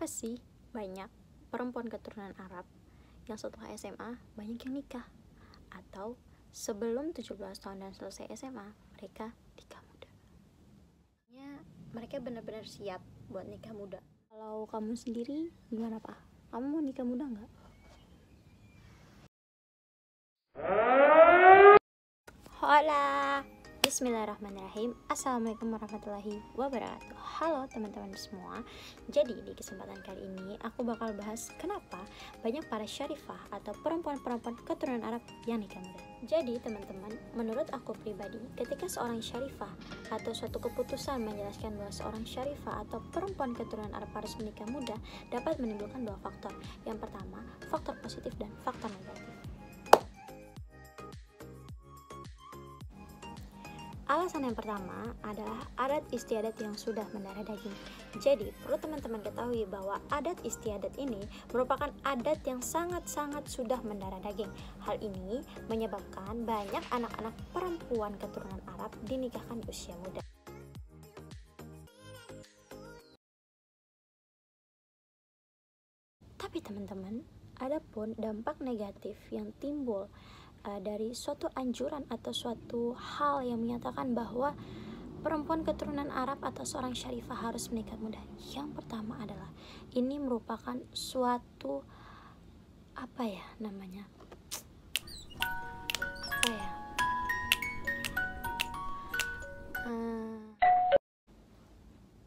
Kenapa sih banyak perempuan keturunan Arab yang setelah SMA banyak yang nikah, atau sebelum 17 tahun dan selesai SMA mereka nikah muda? Mereka benar-benar siap buat nikah muda. Kalau kamu sendiri gimana, Pak? Kamu mau nikah muda nggak? Hola, bismillahirrahmanirrahim. Assalamualaikum warahmatullahi wabarakatuh. Halo teman-teman semua. Jadi di kesempatan kali ini aku bakal bahas kenapa banyak para syarifah atau perempuan-perempuan keturunan Arab yang nikah muda. Jadi teman-teman, menurut aku pribadi, ketika seorang syarifah atau suatu keputusan menjelaskan bahwa seorang syarifah atau perempuan keturunan Arab harus menikah muda, dapat menimbulkan dua faktor. Yang pertama, faktor positif dan faktor negatif. Alasan yang pertama adalah adat istiadat yang sudah mendarah daging. Jadi, perlu teman-teman ketahui bahwa adat istiadat ini merupakan adat yang sangat-sangat sudah mendarah daging. Hal ini menyebabkan banyak anak-anak perempuan keturunan Arab dinikahkan di usia muda. Tapi teman-teman, ada pun dampak negatif yang timbul dari suatu anjuran atau suatu hal yang menyatakan bahwa perempuan keturunan Arab atau seorang syarifah harus menikah muda. Yang pertama adalah ini merupakan suatu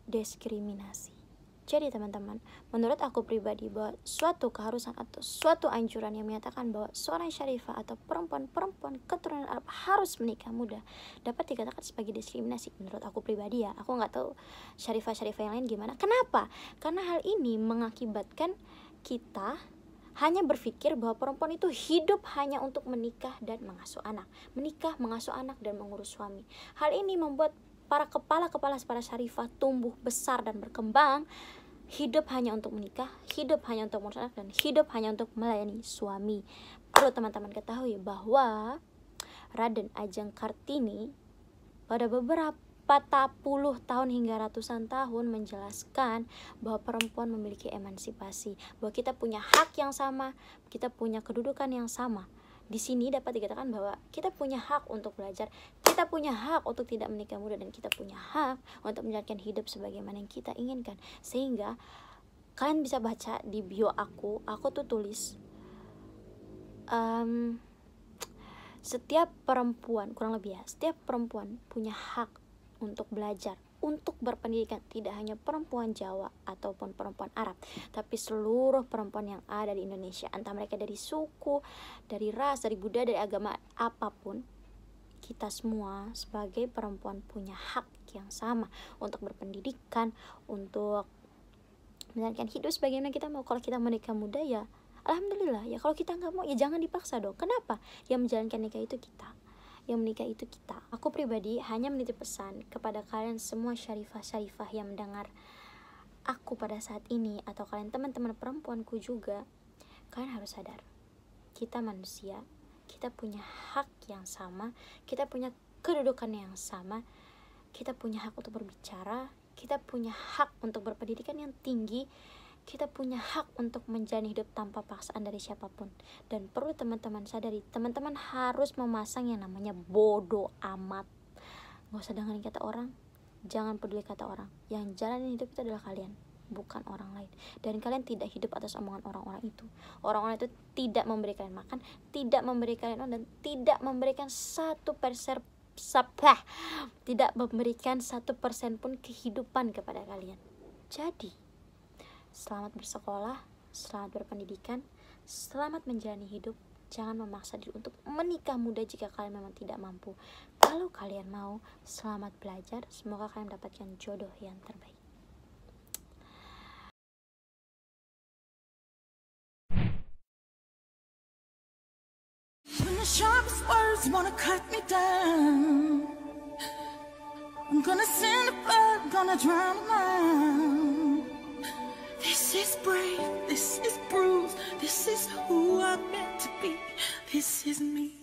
diskriminasi. Jadi teman-teman, menurut aku pribadi bahwa suatu keharusan atau suatu anjuran yang menyatakan bahwa seorang syarifah atau perempuan keturunan Arab harus menikah muda dapat dikatakan sebagai diskriminasi. Menurut aku pribadi ya, aku nggak tahu syarifah-syarifah yang lain gimana. Kenapa? Karena hal ini mengakibatkan kita hanya berpikir bahwa perempuan itu hidup hanya untuk menikah dan mengasuh anak, dan mengurus suami. Hal ini membuat para kepala para syarifah tumbuh besar dan berkembang, hidup hanya untuk menikah, hidup hanya untuk mengurus anak, dan hidup hanya untuk melayani suami. Perlu teman-teman ketahui bahwa Raden Ajeng Kartini pada beberapa puluh tahun hingga ratusan tahun menjelaskan bahwa perempuan memiliki emansipasi, bahwa kita punya hak yang sama, kita punya kedudukan yang sama. Di sini dapat dikatakan bahwa kita punya hak untuk belajar, kita punya hak untuk tidak menikah muda, dan kita punya hak untuk menjalankan hidup sebagaimana yang kita inginkan. Sehingga kalian bisa baca di bio aku tuh tulis setiap perempuan, kurang lebih ya, setiap perempuan punya hak untuk belajar, untuk berpendidikan. Tidak hanya perempuan Jawa ataupun perempuan Arab, tapi seluruh perempuan yang ada di Indonesia, entah mereka dari suku, dari ras, dari budaya, dari agama apapun, kita semua sebagai perempuan punya hak yang sama untuk berpendidikan, untuk menjalankan hidup sebagaimana kita mau. Kalau kita menikah muda ya alhamdulillah, ya kalau kita nggak mau ya jangan dipaksa dong. Kenapa? Yang menjalankan nikah itu kita, yang menikah itu kita. Aku pribadi hanya menitip pesan kepada kalian semua syarifah-syarifah yang mendengar aku pada saat ini, atau kalian teman-teman perempuanku juga. Kalian harus sadar, kita manusia, kita punya hak yang sama, kita punya kedudukan yang sama, kita punya hak untuk berbicara, kita punya hak untuk berpendidikan yang tinggi, kita punya hak untuk menjalani hidup tanpa paksaan dari siapapun. Dan perlu teman-teman sadari, teman-teman harus memasang yang namanya bodoh amat. Gak usah dengerin kata orang, jangan peduli kata orang. Yang jalanin hidup itu adalah kalian, bukan orang lain. Dan kalian tidak hidup atas omongan orang-orang itu. Orang-orang itu tidak memberi kalian makan, tidak memberi kalian uang, dan tidak memberikan 1% pun kehidupan kepada kalian. Jadi selamat bersekolah, selamat berpendidikan, selamat menjalani hidup. Jangan memaksa diri untuk menikah muda jika kalian memang tidak mampu. Kalau kalian mau, selamat belajar. Semoga kalian mendapatkan jodoh yang terbaik. When the sharpest words wanna cut me down, I'm gonna send the blood, gonna drown them out. This is brave, this is bruised, this is who I'm meant to be, this is me.